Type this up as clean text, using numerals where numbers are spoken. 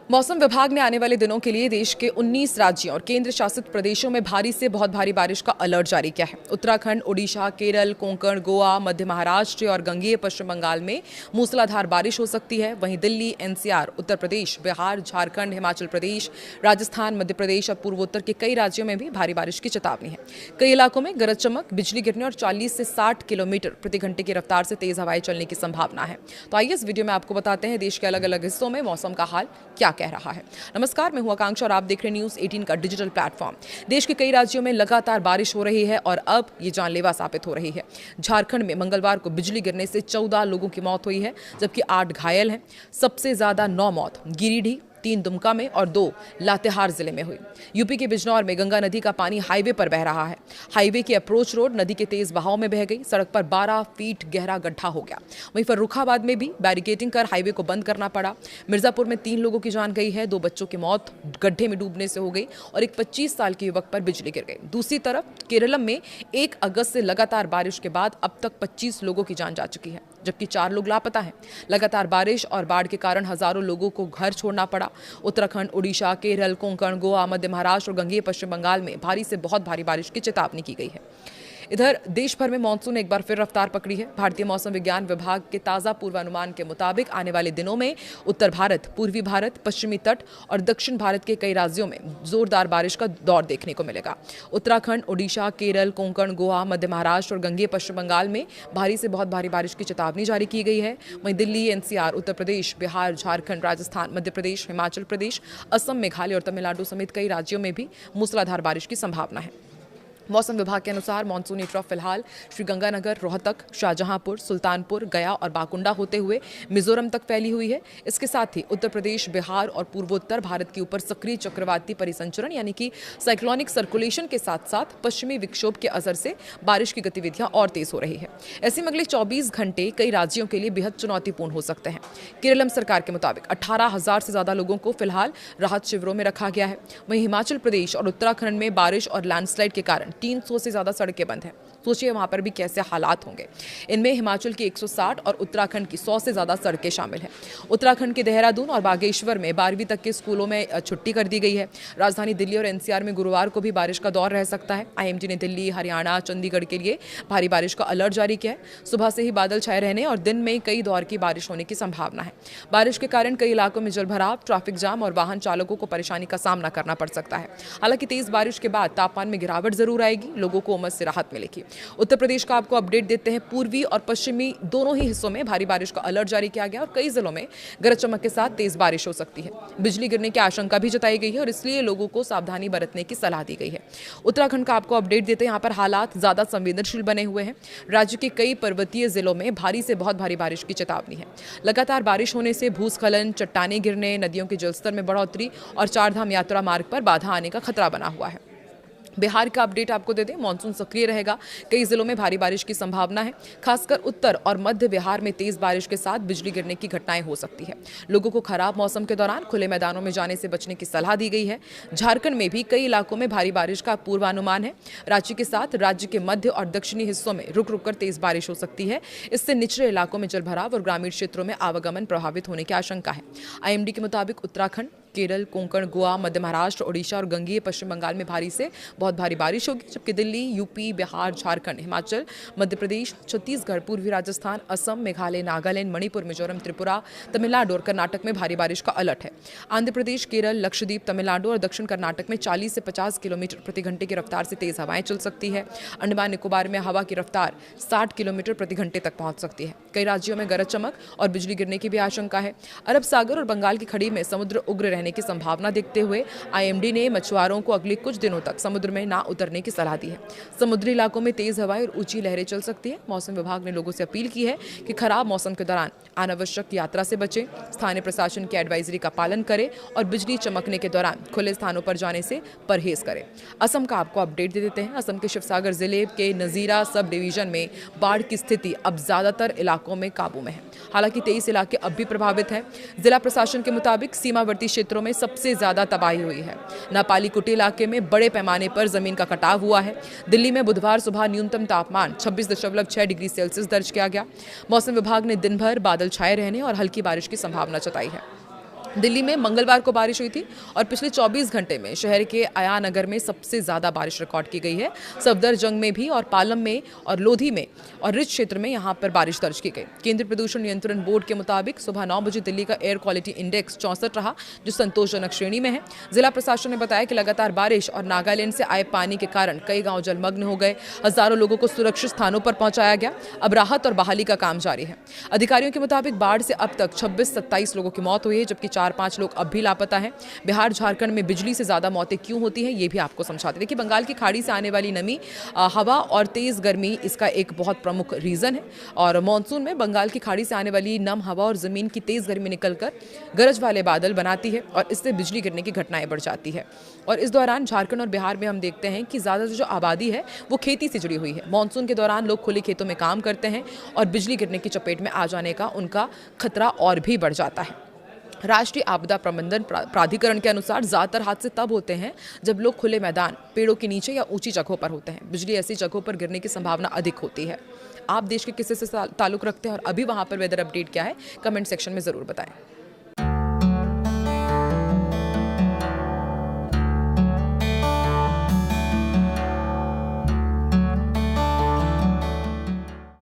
मौसम विभाग ने आने वाले दिनों के लिए देश के 19 राज्यों और केंद्र शासित प्रदेशों में भारी से बहुत भारी बारिश का अलर्ट जारी किया है। उत्तराखंड, ओडिशा, केरल, कोंकण, गोवा, मध्य महाराष्ट्र और गंगेय पश्चिम बंगाल में मूसलाधार बारिश हो सकती है। वहीं दिल्ली, एनसीआर, उत्तर प्रदेश, बिहार, झारखंड, हिमाचल प्रदेश, राजस्थान, मध्य प्रदेश और पूर्वोत्तर के कई राज्यों में भी भारी बारिश की चेतावनी है। कई इलाकों में गरज चमक, बिजली गिरने और 40 से 60 किलोमीटर प्रति घंटे की रफ्तार से तेज हवाएं चलने की संभावना है। तो आइए इस वीडियो में आपको बताते हैं देश के अलग अलग हिस्सों में मौसम का हाल क्या कह रहा है। नमस्कार, मैं हूं आकांक्षा और आप देख रहे हैं न्यूज़ 18 का डिजिटल प्लेटफॉर्म। देश के कई राज्यों में लगातार बारिश हो रही है और अब ये जानलेवा साबित हो रही है। झारखंड में मंगलवार को बिजली गिरने से 14 लोगों की मौत हुई है, जबकि 8 घायल हैं। सबसे ज्यादा 9 मौत गिरिडीह, 3 दुमका में और 2 लातेहार जिले में हुई। यूपी के बिजनौर में गंगा नदी का पानी हाईवे पर बह रहा है। हाईवे की अप्रोच रोड नदी के तेज बहाव में बह गई। सड़क पर 12 फीट गहरा गड्ढा हो गया। वहीं फर्रुखाबाद में भी बैरिकेडिंग कर हाईवे को बंद करना पड़ा। मिर्जापुर में 3 लोगों की जान गई है, 2 बच्चों की मौत गड्ढे में डूबने से हो गई और एक 25 साल के युवक पर बिजली गिर गई। दूसरी तरफ केरलम में 1 अगस्त से लगातार बारिश के बाद अब तक 25 लोगों की जान जा चुकी है, जबकि 4 लोग लापता हैं। लगातार बारिश और बाढ़ के कारण हजारों लोगों को घर छोड़ना पड़ा। उत्तराखंड, ओडिशा, केरल, कोंकण, गोवा, मध्य महाराष्ट्र और गंगेय पश्चिम बंगाल में भारी से बहुत भारी बारिश की चेतावनी की गई है। इधर देश भर में मानसून एक बार फिर रफ्तार पकड़ी है। भारतीय मौसम विज्ञान विभाग के ताजा पूर्वानुमान के मुताबिक आने वाले दिनों में उत्तर भारत, पूर्वी भारत, पश्चिमी तट और दक्षिण भारत के कई राज्यों में जोरदार बारिश का दौर देखने को मिलेगा। उत्तराखंड, ओडिशा, केरल, कोंकण, गोवा, मध्य महाराष्ट्र और गंगेय पश्चिम बंगाल में भारी से बहुत भारी बारिश की चेतावनी जारी की गई है। वहीं दिल्ली, एनसीआर, उत्तर प्रदेश, बिहार, झारखंड, राजस्थान, मध्य प्रदेश, हिमाचल प्रदेश, असम, मेघालय और तमिलनाडु समेत कई राज्यों में भी मूसलाधार बारिश की संभावना है। मौसम विभाग के अनुसार मानसूनी ट्रफ फिलहाल श्रीगंगानगर, रोहतक, शाहजहांपुर, सुल्तानपुर, गया और बाकुंडा होते हुए मिजोरम तक फैली हुई है। इसके साथ ही उत्तर प्रदेश, बिहार और पूर्वोत्तर भारत के ऊपर सक्रिय चक्रवाती परिसंचरण यानी कि साइक्लोनिक सर्कुलेशन के साथ साथ पश्चिमी विक्षोभ के असर से बारिश की गतिविधियां और तेज हो रही है। ऐसे में अगले 24 घंटे कई राज्यों के लिए बेहद चुनौतीपूर्ण हो सकते हैं। केरलम सरकार के मुताबिक 18,000 से ज्यादा लोगों को फिलहाल राहत शिविरों में रखा गया है। वहीं हिमाचल प्रदेश और उत्तराखंड में बारिश और लैंडस्लाइड के कारण 300 से ज्यादा सड़कें बंद हैं। सोचिए वहां पर भी कैसे हालात होंगे। इनमें हिमाचल की 160 और उत्तराखंड की 100 से ज्यादा सड़कें शामिल हैं। उत्तराखंड के देहरादून और बागेश्वर में 12वीं तक के स्कूलों में छुट्टी कर दी गई है। राजधानी दिल्ली और एनसीआर में गुरुवार को भी बारिश का दौर रह सकता है। आईएमडी ने दिल्ली, हरियाणा, चंडीगढ़ के लिए भारी बारिश का अलर्ट जारी किया है। सुबह से ही बादल छाए रहने और दिन में कई दौर की बारिश होने की संभावना है। बारिश के कारण कई इलाकों में जलभराव, ट्रैफिक जाम और वाहन चालकों को परेशानी का सामना करना पड़ सकता है। हालांकि तेज बारिश के बाद तापमान में गिरावट जरूर आएगी, लोगों को उमस से राहत मिलेगी। उत्तर प्रदेश का आपको अपडेट देते हैं। पूर्वी और पश्चिमी दोनों ही हिस्सों में भारी बारिश का अलर्ट जारी किया गया और कई जिलों में गरज चमक के साथ तेज बारिश हो सकती है। बिजली गिरने की आशंका भी जताई गई है और इसलिए लोगों को सावधानी बरतने की सलाह दी गई है। उत्तराखंड का आपको अपडेट देते हैं। यहाँ पर हालात ज्यादा संवेदनशील बने हुए हैं। राज्य के कई पर्वतीय जिलों में भारी से बहुत भारी बारिश की चेतावनी है। लगातार बारिश होने से भूस्खलन, चट्टानें गिरने, नदियों के जलस्तर में बढ़ोतरी और चारधाम यात्रा मार्ग पर बाधा आने का खतरा बना हुआ है। बिहार का अपडेट आपको दे दें। मानसून सक्रिय रहेगा। कई जिलों में भारी बारिश की संभावना है। खासकर उत्तर और मध्य बिहार में तेज बारिश के साथ बिजली गिरने की घटनाएं हो सकती है। लोगों को खराब मौसम के दौरान खुले मैदानों में जाने से बचने की सलाह दी गई है। झारखंड में भी कई इलाकों में भारी बारिश का पूर्वानुमान है। रांची के साथ राज्य के मध्य और दक्षिणी हिस्सों में रुक रुक कर तेज बारिश हो सकती है। इससे निचले इलाकों में जलभराव और ग्रामीण क्षेत्रों में आवागमन प्रभावित होने की आशंका है। आईएमडी के मुताबिक उत्तराखंड, केरल, कोंकण, गोवा, मध्य महाराष्ट्र, ओडिशा और गंगेय पश्चिम बंगाल में भारी से बहुत भारी बारिश होगी, जबकि दिल्ली, यूपी, बिहार, झारखंड, हिमाचल, मध्य प्रदेश, छत्तीसगढ़, पूर्वी राजस्थान, असम, मेघालय, नागालैंड, मणिपुर, मिजोरम, त्रिपुरा, तमिलनाडु और कर्नाटक में भारी बारिश का अलर्ट है। आंध्र प्रदेश, केरल, लक्षद्वीप, तमिलनाडु और दक्षिण कर्नाटक में 40 से 50 किलोमीटर प्रति घंटे की रफ्तार से तेज हवाएं चल सकती है। अंडमान निकोबार में हवा की रफ्तार 60 किलोमीटर प्रति घंटे तक पहुंच सकती है। कई राज्यों में गरज चमक और बिजली गिरने की भी आशंका है। अरब सागर और बंगाल की खाड़ी में समुद्र उग्र रहने की संभावना देखते हुए आईएमडी ने मछुआरों को अगले कुछ दिनों तक समुद्र में ना उतरने की सलाह दी है। समुद्री इलाकों में तेज हवाएं और ऊंची लहरें चल सकती है। मौसम विभाग ने लोगों से अपील की है कि खराब मौसम के दौरान अनावश्यक यात्रा से बचें, स्थानीय प्रशासन की एडवाइजरी का पालन करें और बिजली चमकने के दौरान खुले स्थानों पर जाने से परहेज करें। असम का आपको अपडेट दे देते हैं। असम के शिवसागर जिले के नजीरा सब डिवीजन में बाढ़ की स्थिति अब ज्यादातर इलाकों में काबू में है। हालांकि 23 इलाके अब भी प्रभावित हैं। जिला प्रशासन के मुताबिक सीमावर्ती क्षेत्रों में सबसे ज्यादा तबाही हुई है। नापाली कुटी इलाके में बड़े पैमाने पर जमीन का कटाव हुआ है। दिल्ली में बुधवार सुबह न्यूनतम तापमान 26.6 डिग्री सेल्सियस दर्ज किया गया। मौसम विभाग ने दिन भर बादल छाए रहने और हल्की बारिश की संभावना जताई है। दिल्ली में मंगलवार को बारिश हुई थी और पिछले 24 घंटे में शहर के आया नगर में सबसे ज़्यादा बारिश रिकॉर्ड की गई है। सफदरजंग में भी और पालम में और लोधी में और रिच क्षेत्र में यहाँ पर बारिश दर्ज की गई। केंद्रीय प्रदूषण नियंत्रण बोर्ड के मुताबिक सुबह 9 बजे दिल्ली का एयर क्वालिटी इंडेक्स 64 रहा, जो संतोषजनक श्रेणी में है। जिला प्रशासन ने बताया कि लगातार बारिश और नागालैंड से आए पानी के कारण कई गाँव जलमग्न हो गए। हजारों लोगों को सुरक्षित स्थानों पर पहुंचाया गया। अब राहत और बहाली का काम जारी है। अधिकारियों के मुताबिक बाढ़ से अब तक 26-27 लोगों की मौत हुई है, जबकि 4-5 लोग अब भी लापता हैं। बिहार झारखंड में बिजली से ज्यादा मौतें क्यों होती हैं, ये भी आपको समझाते। देखिए, बंगाल की खाड़ी से आने वाली नमी, हवा और तेज गर्मी इसका एक बहुत प्रमुख रीजन है। और मानसून में बंगाल की खाड़ी से आने वाली नम हवा और जमीन की तेज गर्मी निकलकर गरज वाले बादल बनाती है और इससे बिजली गिरने की घटनाएं बढ़ जाती है। और इस दौरान झारखंड और बिहार में हम देखते हैं कि ज्यादातर जो आबादी है वो खेती से जुड़ी हुई है। मानसून के दौरान लोग खुले खेतों में काम करते हैं और बिजली गिरने की चपेट में आ जाने का उनका खतरा और भी बढ़ जाता है। राष्ट्रीय आपदा प्रबंधन प्राधिकरण के अनुसार ज्यादातर हादसे तब होते हैं जब लोग खुले मैदान, पेड़ों के नीचे या ऊंची जगहों पर होते हैं। बिजली ऐसी जगहों पर गिरने की संभावना अधिक होती है। आप देश के किसी से ताल्लुक रखते हैं और अभी वहां पर वेदर अपडेट क्या है, कमेंट सेक्शन में जरूर बताएं।